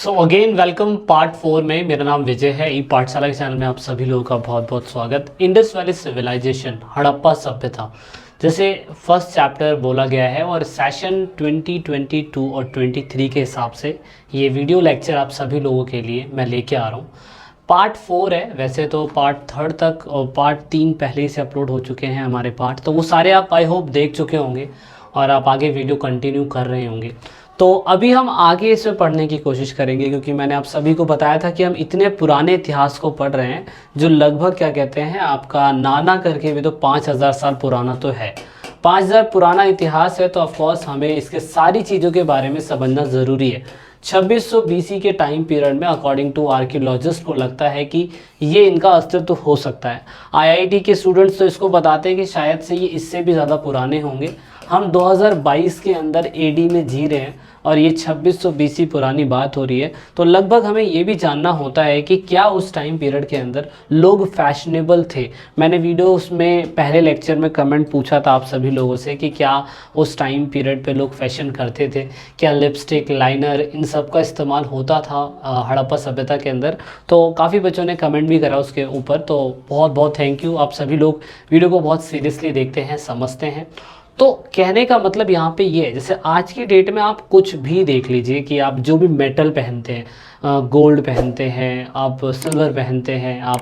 So again welcome part 4 में। मेरा नाम विजय है। ई पाठशाला के चैनल में आप सभी लोगों का बहुत बहुत स्वागत। इंडस वैली सिविलाइजेशन, हड़प्पा सभ्यता, जैसे फर्स्ट चैप्टर बोला गया है और सेशन 2022 और 23 के हिसाब से ये वीडियो लेक्चर आप सभी लोगों के लिए मैं लेके आ रहा हूँ। पार्ट 4 है, वैसे तो पार्ट 3 तक और पार्ट 3 पहले से अपलोड हो चुके हैं हमारे पार्ट, तो वो सारे आप आई होप देख चुके होंगे और आप आगे वीडियो कंटिन्यू कर रहे होंगे। तो अभी हम आगे इसमें पढ़ने की कोशिश करेंगे, क्योंकि मैंने आप सभी को बताया था कि हम इतने पुराने इतिहास को पढ़ रहे हैं जो लगभग क्या कहते हैं आपका नाना करके भी तो 5000 साल पुराना तो है। 5000 पुराना इतिहास है, तो ऑफकोर्स हमें इसके सारी चीज़ों के बारे में समझना ज़रूरी है। 2600 BC के टाइम पीरियड में अकॉर्डिंग टू आर्कियोलॉजिस्ट को लगता है कि ये इनका अस्तित्व हो सकता है। IIT के स्टूडेंट्स तो इसको बताते हैं कि शायद से ये इससे भी ज़्यादा पुराने होंगे। हम 2022 के अंदर AD में जी रहे हैं और ये 2600 BC पुरानी बात हो रही है, तो लगभग हमें ये भी जानना होता है कि क्या उस टाइम पीरियड के अंदर लोग फैशनेबल थे। मैंने वीडियोस में पहले लेक्चर में कमेंट पूछा था आप सभी लोगों से कि क्या उस टाइम पीरियड पे लोग फैशन करते थे, क्या लिपस्टिक, लाइनर, इन सब का इस्तेमाल होता था हड़प्पा सभ्यता के अंदर। तो काफ़ी बच्चों ने कमेंट भी करा उसके ऊपर, तो बहुत बहुत थैंक यू। आप सभी लोग वीडियो को बहुत सीरियसली देखते हैं, समझते हैं। तो कहने का मतलब यहाँ पे ये है, जैसे आज की डेट में आप कुछ भी देख लीजिए कि आप जो भी मेटल पहनते हैं, गोल्ड पहनते हैं, आप सिल्वर पहनते हैं, आप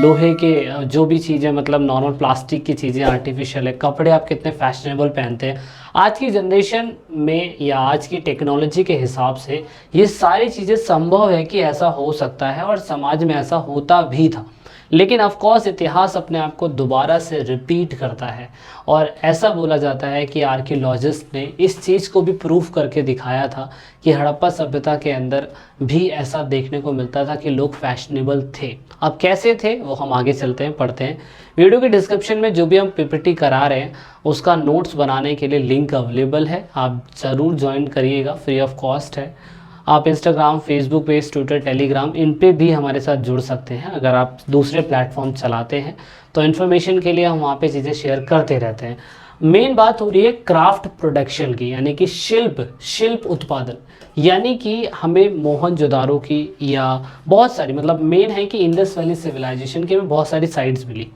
लोहे के जो भी चीज़ें, मतलब नॉर्मल प्लास्टिक की चीज़ें, आर्टिफिशियल है, कपड़े आप कितने फैशनेबल पहनते हैं। आज की जनरेशन में या आज की टेक्नोलॉजी के हिसाब से ये सारी चीज़ें संभव है कि ऐसा हो सकता है और समाज में ऐसा होता भी था। लेकिन ऑफ कोर्स इतिहास अपने आप को दोबारा से रिपीट करता है और ऐसा बोला जाता है कि आर्कियोलॉजिस्ट ने इस चीज़ को भी प्रूफ करके दिखाया था कि हड़प्पा सभ्यता के अंदर भी ऐसा देखने को मिलता था कि लोग फैशनेबल थे। अब कैसे थे वो हम आगे चलते हैं, पढ़ते हैं। वीडियो के डिस्क्रिप्शन में जो भी हम PPT करा रहे हैं उसका नोट्स बनाने के लिए लिंक अवेलेबल है, आप ज़रूर ज्वाइन करिएगा, फ्री ऑफ कॉस्ट है। आप Instagram, Facebook page, Twitter, Telegram, इन पे भी हमारे साथ जुड़ सकते हैं। अगर आप दूसरे प्लेटफॉर्म चलाते हैं तो इन्फॉर्मेशन के लिए हम वहाँ पे चीज़ें शेयर करते रहते हैं। मेन बात हो रही है क्राफ्ट प्रोडक्शन की, यानी कि शिल्प उत्पादन, यानी कि हमें मोहनजोदारो की या बहुत सारी, मतलब मेन है कि इंडस वैली सिविलाइजेशन की हमें बहुत सारी साइट्स मिली।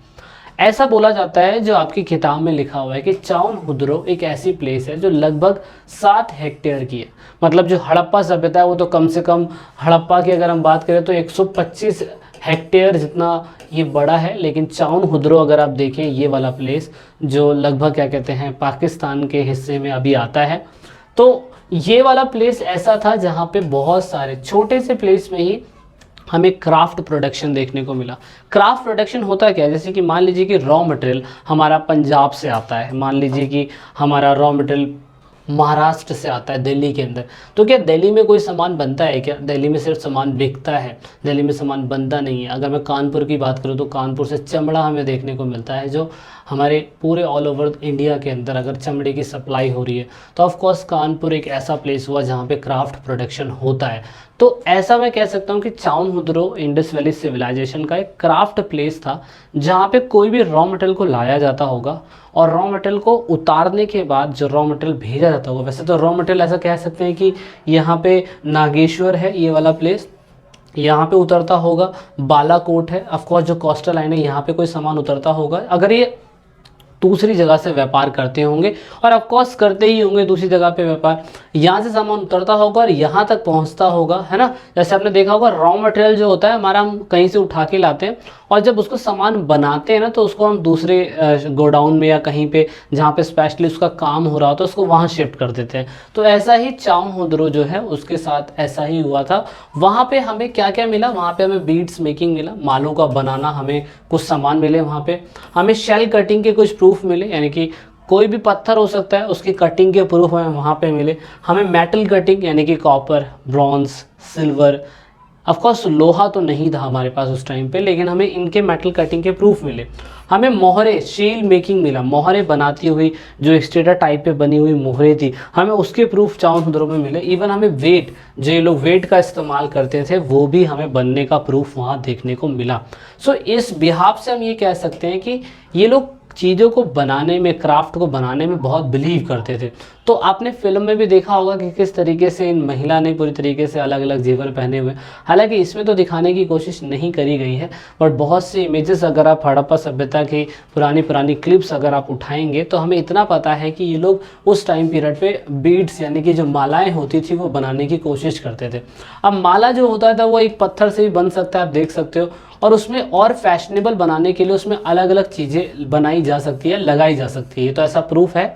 ऐसा बोला जाता है, जो आपकी किताब में लिखा हुआ है, कि चाउनहुद्रो एक ऐसी प्लेस है जो लगभग 7 हेक्टेयर की है। मतलब जो हड़प्पा सभ्यता है वो तो कम से कम, हड़प्पा की अगर हम बात करें तो 125 हेक्टेयर जितना ये बड़ा है। लेकिन चाउनहुद्रो अगर आप देखें, ये वाला प्लेस जो लगभग क्या कहते हैं पाकिस्तान के हिस्से में अभी आता है, तो ये वाला प्लेस ऐसा था जहाँ पे बहुत सारे छोटे से प्लेस में ही हमें क्राफ्ट प्रोडक्शन देखने को मिला। क्राफ्ट प्रोडक्शन होता क्या है, जैसे कि मान लीजिए कि रॉ मटेरियल हमारा पंजाब से आता है, मान लीजिए कि हमारा रॉ मटेरियल महाराष्ट्र से आता है दिल्ली के अंदर, तो क्या दिल्ली में कोई सामान बनता है क्या? दिल्ली में सिर्फ सामान बिकता है, दिल्ली में सामान बनता नहीं है। अगर मैं कानपुर की बात करूँ तो कानपुर से चमड़ा हमें देखने को मिलता है, जो हमारे पूरे ऑल ओवर इंडिया के अंदर अगर चमड़े की सप्लाई हो रही है तो ऑफ कोर्स कानपुर एक ऐसा प्लेस हुआ जहाँ पे क्राफ्ट प्रोडक्शन होता है। तो ऐसा मैं कह सकता हूँ कि चाउनहुद्रो इंडस वैली सिविलाइजेशन का एक क्राफ्ट प्लेस था, जहाँ पे कोई भी रॉ मटेरियल को लाया जाता होगा और रॉ मटेरियल को उतारने के बाद जो रॉ मटेरियल भेजा जाता होगा, वैसे तो रॉ मटेरियल ऐसा कह सकते हैं कि यहाँ पे नागेश्वर है ये वाला प्लेस, यहाँ पे उतरता होगा, बालाकोट है, ऑफकोर्स जो कोस्टल लाइन है यहाँ पे कोई सामान उतरता होगा। अगर ये दूसरी जगह से व्यापार करते होंगे, और ऑफकोर्स करते ही होंगे दूसरी जगह पे व्यापार, यहाँ से सामान उतरता होगा और यहाँ तक पहुँचता होगा, है ना। जैसे आपने देखा होगा रॉ मटेरियल जो होता है हमारा, हम कहीं से उठा के लाते हैं और जब उसको सामान बनाते हैं ना, तो उसको हम दूसरे गोडाउन में या कहीं पे जहाँ पे स्पेशली उसका काम हो रहा होता है उसको वहाँ शिफ्ट कर देते हैं। तो ऐसा ही चाउनहुद्रो जो है उसके साथ ऐसा ही हुआ था। वहाँ पे हमें क्या क्या मिला, वहाँ पे हमें बीड्स मेकिंग मिला, मालों का बनाना, हमें कुछ सामान मिले। वहाँ पे हमें शेल कटिंग के कुछ प्रूफ मिले, यानी कि कोई भी पत्थर हो सकता है उसकी कटिंग के प्रूफ हमें वहाँ पे मिले। हमें मेटल कटिंग, यानी कि कॉपर, ब्रॉन्ज, सिल्वर, ऑफकोर्स लोहा तो नहीं था हमारे पास उस टाइम पे, लेकिन हमें इनके मेटल कटिंग के प्रूफ मिले। हमें मोहरे, शील मेकिंग मिला, मोहरे बनाती हुई जो स्टेटर टाइप पे बनी हुई मोहरे थी, हमें उसके प्रूफ चाउनहुद्रो में मिले। इवन हमें वेट, जो ये लोग वेट का इस्तेमाल करते थे, वो भी हमें बनने का प्रूफ वहाँ देखने को मिला। सो इस बिहाफ से हम ये कह सकते हैं कि ये लोग चीज़ों को बनाने में, क्राफ्ट को बनाने में बहुत बिलीव करते थे। तो आपने फिल्म में भी देखा होगा कि किस तरीके से इन महिला ने पूरी तरीके से अलग अलग जेवर पहने हुए, हालांकि इसमें तो दिखाने की कोशिश नहीं करी गई है, बट बहुत सी इमेजेस अगर आप हड़प्पा सभ्यता की पुरानी पुरानी क्लिप्स अगर आप उठाएंगे तो हमें इतना पता है कि ये लोग उस टाइम पीरियड पे बीड्स यानी कि जो मालाएं होती थी वो बनाने की कोशिश करते थे। अब माला जो होता था वो एक पत्थर से भी बन सकता है, आप देख सकते हो, और उसमें और फैशनेबल बनाने के लिए उसमें अलग अलग चीज़ें बनाई जा सकती है, लगाई जा सकती है। तो ऐसा प्रूफ है,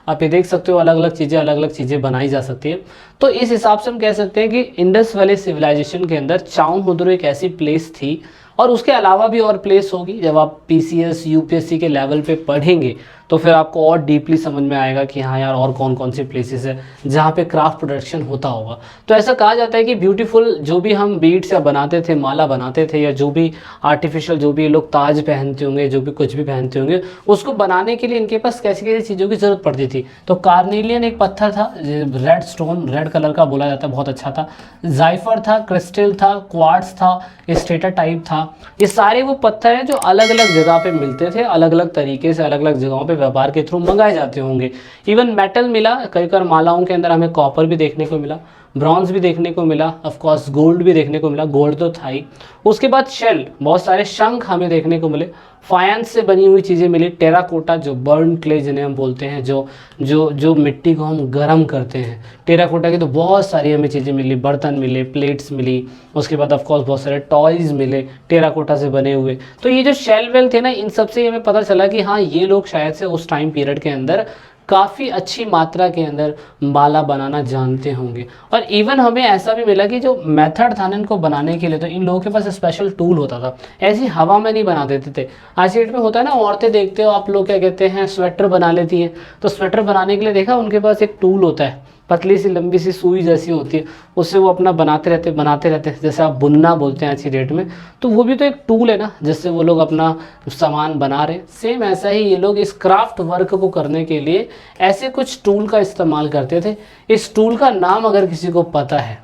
आप ये देख सकते हो, अलग अलग चीज़ें बनाई जा सकती है। तो इस हिसाब से हम कह सकते हैं कि इंडस वैली सिविलाइजेशन के अंदर चाउनहुदुरु एक ऐसी प्लेस थी, और उसके अलावा भी और प्लेस होगी। जब आप पीसीएस यूपीएससी के लेवल पे पढ़ेंगे तो फिर आपको और डीपली समझ में आएगा कि हाँ यार और कौन कौन सी प्लेसेस है जहाँ पे क्राफ्ट प्रोडक्शन होता होगा। तो ऐसा कहा जाता है कि ब्यूटीफुल जो भी हम बीड्स या बनाते थे, माला बनाते थे, या जो भी आर्टिफिशियल जो भी लोग ताज पहनते होंगे, जो भी कुछ भी पहनते होंगे, उसको बनाने के लिए इनके पास कैसी कैसी चीज़ों की ज़रूरत पड़ती थी। तो कार्नेलियन एक पत्थर था, रेड स्टोन, रेड कलर का बोला जाता है, बहुत अच्छा था। जाइफर था, क्रिस्टल था, क्वार्ट्स था, स्टेटा टाइप था। ये सारे वो पत्थर हैं जो अलग अलग जगह पे मिलते थे, अलग अलग तरीके से अलग अलग जगहों पे व्यापार के थ्रू मंगाए जाते होंगे। इवन मेटल मिला, कई बार मालाओं के अंदर हमें कॉपर भी देखने को मिला, ब्रॉन्ज भी देखने को मिला, ऑफ कोर्स गोल्ड भी देखने को मिला, गोल्ड तो था ही। उसके बाद शेल, बहुत सारे शंख हमें देखने को मिले, फायंस से बनी हुई चीज़ें मिली, टेराकोटा जो बर्न क्ले जिन्हें हम बोलते हैं, जो जो जो मिट्टी को हम गर्म करते हैं, टेराकोटा की तो बहुत सारी हमें चीज़ें मिली, बर्तन मिले, प्लेट्स मिली। उसके बाद ऑफ कोर्स बहुत सारे टॉयज़ मिले टेराकोटा से बने हुए। तो ये जो शेल वेल थे ना, इन सब से हमें पता चला कि हाँ ये लोग शायद से उस टाइम पीरियड के अंदर काफ़ी अच्छी मात्रा के अंदर माला बनाना जानते होंगे। और इवन हमें ऐसा भी मिला कि जो मेथड था ना इनको बनाने के लिए, तो इन लोगों के पास स्पेशल टूल होता था, ऐसी हवा में नहीं बना देते थे। आज की डेट में होता है ना, औरतें देखते हो आप लोग क्या कहते हैं, स्वेटर बना लेती हैं, तो स्वेटर बनाने के लिए देखा उनके पास एक टूल होता है, पतली सी लंबी सी सुई जैसी होती है, उससे वो अपना बनाते रहते, जैसे आप बुनना बोलते हैं आज की डेट में, तो वो भी तो एक टूल है ना, जिससे वो लोग अपना सामान बना रहे। सेम ऐसा ही ये लोग इस क्राफ्ट वर्क को करने के लिए ऐसे कुछ टूल का इस्तेमाल करते थे। इस टूल का नाम अगर किसी को पता है,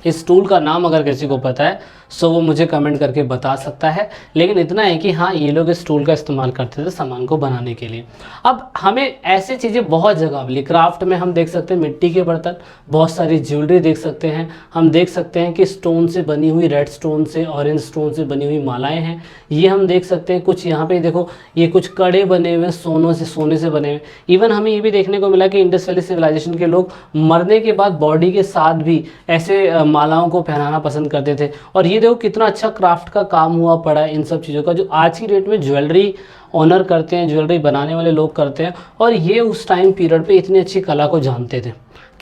इस टूल का नाम अगर किसी को पता है सो वो मुझे कमेंट करके बता सकता है। लेकिन इतना है कि हाँ ये लोग इस टूल का इस्तेमाल करते थे सामान को बनाने के लिए। अब हमें ऐसी चीज़ें बहुत जगह मिली क्राफ्ट में, हम देख सकते हैं मिट्टी के बर्तन, बहुत सारी ज्वेलरी देख सकते हैं, हम देख सकते हैं कि स्टोन से बनी हुई, रेड स्टोन से, ऑरेंज स्टोन से बनी हुई मालाएं हैं, ये हम देख सकते हैं। कुछ यहाँ पे देखो, ये कुछ कड़े बने हुए सोने से बने हुए। इवन हमें ये भी देखने को मिला कि इंडस वैली सिविलाइजेशन के लोग मरने के बाद बॉडी के साथ भी ऐसे मालाओं को पहनाना पसंद करते थे। और ये देखो कितना अच्छा क्राफ्ट का काम हुआ पड़ा है इन सब चीज़ों का, जो आज की डेट में ज्वेलरी ऑनर करते हैं, ज्वेलरी बनाने वाले लोग करते हैं। और ये उस टाइम पीरियड पे इतनी अच्छी कला को जानते थे।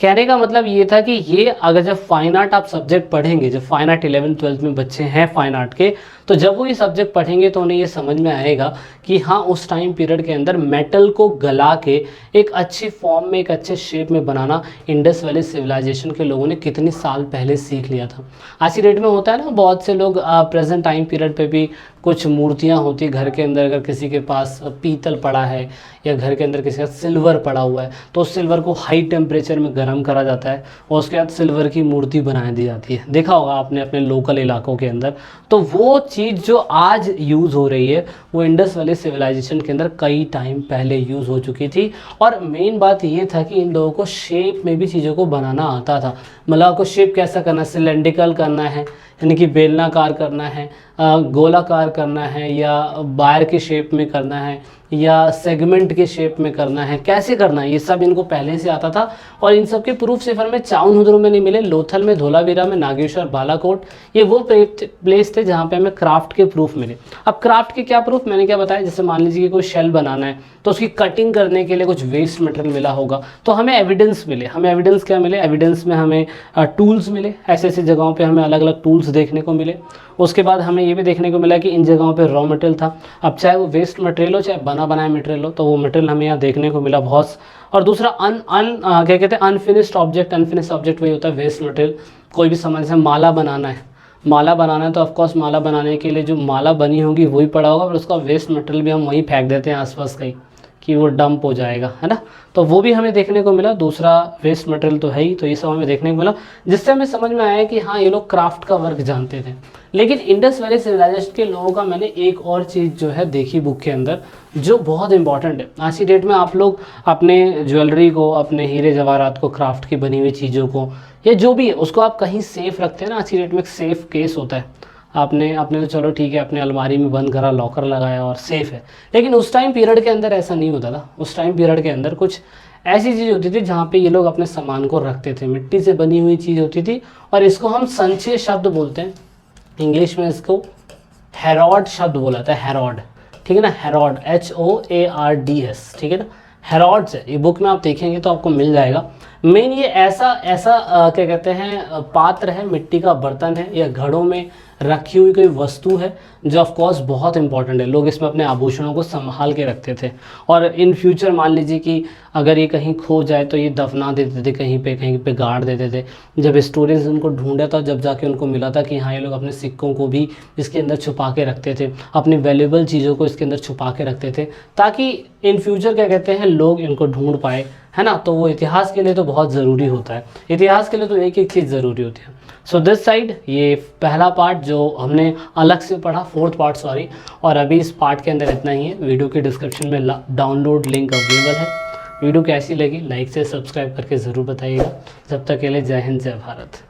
कहने का मतलब ये था कि ये अगर जब फाइन आर्ट आप सब्जेक्ट पढ़ेंगे, जब फाइन आर्ट 11th-12th में बच्चे हैं फाइन आर्ट के, तो जब वो ये सब्जेक्ट पढ़ेंगे तो उन्हें ये समझ में आएगा कि हाँ उस टाइम पीरियड के अंदर मेटल को गला के एक अच्छी फॉर्म में, एक अच्छे शेप में बनाना इंडस वैली सिविलाइजेशन के लोगों ने कितने साल पहले सीख लिया था। आज की डेट में होता है ना, बहुत से लोग प्रेजेंट टाइम पीरियड पे भी कुछ मूर्तियाँ होती घर के अंदर, अगर किसी के पास पीतल पड़ा है या घर के अंदर किसी का सिल्वर पड़ा हुआ है तो उस सिल्वर को हाई टेम्परेचर में गर्म करा जाता है और उसके बाद सिल्वर की मूर्ति बना दी जाती है। देखा होगा आपने अपने लोकल इलाकों के अंदर। तो वो चीज़ जो आज यूज़ हो रही है वो इंडस वैली सिविलाइजेशन के अंदर कई टाइम पहले यूज़ हो चुकी थी। और मेन बात ये था कि इन लोगों को शेप में भी चीज़ों को बनाना आता था। मतलब आपको शेप कैसा करना, सिलेंड्रिकल करना है यानी कि बेलनाकार करना है, गोलाकार करना है, या बायर के शेप में करना है, या सेगमेंट के शेप में करना है, कैसे करना है, ये सब इनको पहले से आता था। और इन सब के प्रूफ सिर्फ हमें चाउनहुदुरु में नहीं मिले, लोथल में, धोलावीरा में, नागेश्वर, बालाकोट, ये वो प्लेस थे जहाँ पे हमें क्राफ्ट के प्रूफ मिले। अब क्राफ्ट के क्या प्रूफ, मैंने क्या बताया, जैसे मान लीजिए कि कोई शेल बनाना है तो उसकी कटिंग करने के लिए कुछ वेस्ट मटेरियल मिला होगा, तो हमें एविडेंस मिले। हमें एविडेंस क्या मिले, एविडेंस में हमें टूल्स मिले, ऐसे ऐसे जगहों पे हमें अलग अलग टूल्स देखने को मिले। उसके बाद हमें ये भी देखने को मिला कि इन जगहों पे रॉ मटेरियल था। अब चाहे वो वेस्ट मटेरियल हो चाहे बना बनाया मटेरियल हो, तो वो मटेरियल हमें यहाँ देखने को मिला बहुत। और दूसरा क्या कहते हैं, अनफिनिश्ड ऑब्जेक्ट। अनफिनिश्ड ऑब्जेक्ट वही होता है वेस्ट मटेरियल। कोई भी समझ से माला बनाना है, माला बनाना है तो ऑफकोर्स माला बनाने के लिए जो माला बनी होगी वही पड़ा होगा, और उसका वेस्ट मटेरियल भी हम वहीं फेंक देते हैं आसपास कहीं। कि वो डंप हो जाएगा, है ना। तो वो भी हमें देखने को मिला। दूसरा वेस्ट मटेरियल तो है ही, तो ये सब हमें देखने को मिला, जिससे हमें समझ में आया कि हाँ ये लोग क्राफ्ट का वर्क जानते थे। लेकिन इंडस वैली सिविलाइजेशन के लोगों का मैंने एक और चीज़ जो है देखी बुक के अंदर, जो बहुत इंपॉर्टेंट है। आज की डेट में आप लोग अपने ज्वेलरी को, अपने हीरे जवाहरात को, क्राफ्ट की बनी हुई चीज़ों को, या जो भी है उसको आप कहीं सेफ रखते हैं ना। आज की डेट में एक सेफ केस होता है, आपने तो चलो ठीक है अपने अलमारी में बंद करा, लॉकर लगाया और सेफ़ है। लेकिन उस टाइम पीरियड के अंदर ऐसा नहीं होता था। उस टाइम पीरियड के अंदर कुछ ऐसी चीज़ होती थी जहाँ पे ये लोग अपने सामान को रखते थे। मिट्टी से बनी हुई चीज़ होती थी, और इसको हम संचय शब्द बोलते हैं। इंग्लिश में इसको हेरॉड शब्द बोला जाता है, हेरॉड, ठीक है ना। हेरॉड, HOARDS, ठीक है ना, हेरॉड्स है। ये बुक में आप देखेंगे तो आपको मिल जाएगा। मेन ये ऐसा क्या कहते हैं, पात्र है, मिट्टी का बर्तन है या घड़ों में रखी हुई कोई वस्तु है, जो ऑफ कोर्स बहुत इंपॉर्टेंट है। लोग इसमें अपने आभूषणों को संभाल के रखते थे, और इन फ्यूचर मान लीजिए कि अगर ये कहीं खो जाए तो ये दफना देते थे, कहीं पे गाड़ देते थे। जब स्टोरेज उनको ढूंढा था, जब जाके उनको मिला था कि हाँ ये लोग अपने सिक्कों को भी इसके अंदर छुपा के रखते थे, अपनी वैल्यूएबल चीज़ों को इसके अंदर छुपा के रखते थे, ताकि इन फ्यूचर क्या कहते हैं लोग इनको ढूंढ पाए, है ना। तो वो इतिहास के लिए तो बहुत ज़रूरी होता है। इतिहास के लिए तो एक एक चीज़ ज़रूरी होती है। सो दिस साइड ये पहला पार्ट जो हमने अलग से पढ़ा, 4th पार्ट सॉरी। और अभी इस पार्ट के अंदर इतना ही है। वीडियो के डिस्क्रिप्शन में डाउनलोड लिंक अवेलेबल है। वीडियो कैसी लगी लाइक से सब्सक्राइब करके ज़रूर बताइएगा। जब तक के लिए जय हिंद, जय भारत।